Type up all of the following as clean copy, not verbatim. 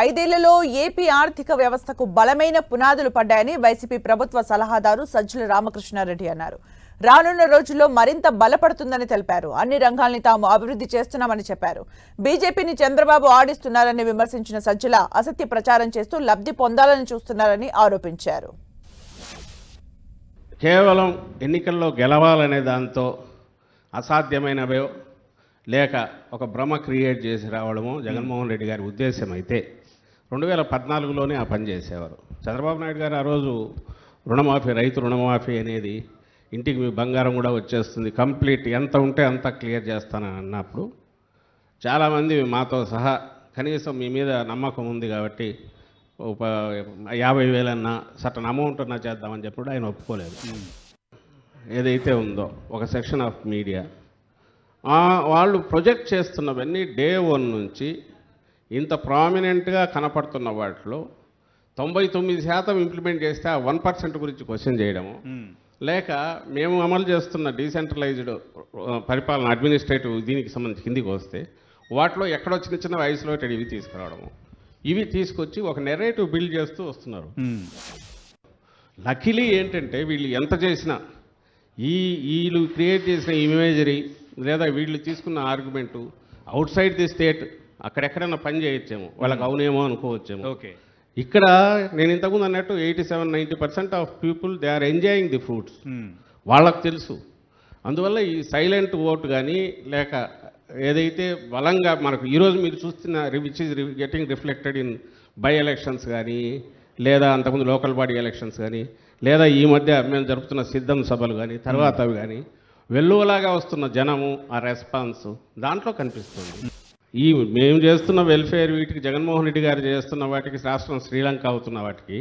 ఐదేళ్లలో ఏపీ ఆర్థిక వ్యవస్థకు బలమైన పునాదులు పడ్డాయని వైసీపీ ప్రభుత్వ సలహాదారు సజ్జల రామకృష్ణారెడ్డి అన్నారు. రానున్న రోజుల్లో మరింత బలపడుతుందని తెలిపారు. అన్ని రంగాల్ని తాము అభివృద్ధి చేస్తున్నామని చెప్పారు. బీజేపీని చంద్రబాబు ఆడిస్తున్నారని విమర్శించిన సజ్జల అసత్య ప్రచారం చేస్తూ లబ్ధి పొందాలని చూస్తున్నారని ఆరోపించారు. కేవలం ఎన్నికల్లో గెలవాలనే దాంతో అసాధ్యమైనవో లేక ఒక భ్రమ క్రియేట్ చేసి రావడము జగన్మోహన్ రెడ్డి గారి ఉద్దేశం అయితే 2014లోనే ఆ పని చేసేవారు. చంద్రబాబు నాయుడు గారు ఆ రోజు రుణమాఫీ, రైతు రుణమాఫీ అనేది ఇంటికి మీ బంగారం కూడా వచ్చేస్తుంది, కంప్లీట్ ఎంత ఉంటే అంత క్లియర్ చేస్తానని అన్నప్పుడు చాలామంది మాతో సహా కనీసం మీ మీద నమ్మకం ఉంది కాబట్టి 50,000 అన్నా సర్టన్ అమౌంట్ అన్నా చేద్దామని చెప్పి ఆయన ఒప్పుకోలేదు. ఏదైతే ఉందో ఒక సెక్షన్ ఆఫ్ మీడియా వాళ్ళు ప్రొజెక్ట్ చేస్తున్నవన్నీ డే 1 నుంచి ఇంత ప్రామినెంట్గా కనపడుతున్న వాటిలో 99% ఇంప్లిమెంట్ చేస్తే ఆ 1% గురించి క్వశ్చన్ చేయడము, లేక మేము అమలు చేస్తున్న డీసెంట్రలైజ్డ్ పరిపాలన అడ్మినిస్ట్రేటివ్ దీనికి సంబంధించి కిందికి వస్తే వాటిలో ఎక్కడో చిన్న చిన్న ఐసోలేటెడ్ ఇవి తీసుకురావడము, ఇవి తీసుకొచ్చి ఒక నెరేటివ్ బిల్డ్ చేస్తూ వస్తున్నారు. లక్కీలీ ఏంటంటే వీళ్ళు ఎంత చేసినా వీళ్ళు క్రియేట్ చేసిన ఇమేజరీ లేదా వీళ్ళు తీసుకున్న argument outside the state అక్కడెక్కడైనా పని చేయొచ్చేమో, వాళ్ళకి అవునేమో అనుకోవచ్చేమో. ఓకే, ఇక్కడ నేను ఇంతకుముందు అన్నట్టు 87-90% of people they are enjoying the fruits, వాళ్ళకు తెలుసు. అందువల్ల ఈ సైలెంట్ ఓట్ కానీ లేక ఏదైతే బలంగా మనకు ఈరోజు మీరు చూస్తున్న which is getting reflected in by elections కానీ లేదా అంతకుముందు లోకల్ బాడీ ఎలక్షన్స్ కానీ లేదా ఈ మధ్య మేము జరుపుతున్న సిద్ధం సభలు కానీ తర్వాత అవి కానీ వెల్లువలాగా వస్తున్న జనము ఆ రెస్పాన్స్ దాంట్లో కనిపిస్తుంది. ఈ మేము చేస్తున్న వెల్ఫేర్ వీటికి జగన్మోహన్ రెడ్డి గారు చేస్తున్న వాటికి రాష్ట్రం శ్రీలంక అవుతున్న వాటికి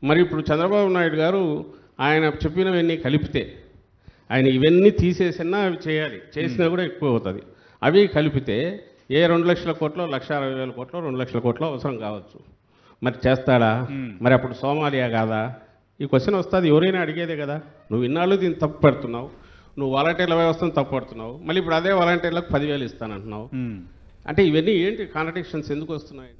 మరి ఇప్పుడు చంద్రబాబు నాయుడు గారు ఆయన చెప్పినవన్నీ కలిపితే ఆయన ఇవన్నీ తీసేసినా అవి చేయాలి, చేసినా కూడా ఎక్కువ అవుతుంది. అవి కలిపితే ఏ 2 లక్షల కోట్లో 1,60,000 కోట్లో 2 లక్షల కోట్లో అవసరం కావచ్చు. మరి చేస్తాడా? మరి అప్పుడు సోమాలియా కాదా? ఈ క్వశ్చన్ వస్తుంది, ఎవరైనా అడిగేదే కదా. నువ్వు ఇన్నాళ్ళు దీన్ని తప్పు పెడుతున్నావు, నువ్వు వాలంటీర్ల వ్యవస్థను తప్పు పడుతున్నావు, మళ్ళీ ఇప్పుడు అదే వాలంటీర్లకు 10,000 ఇస్తానంటున్నావు. అంటే ఇవన్నీ ఏంటి కాంట్రడిక్షన్స్ ఎందుకు వస్తున్నాయి?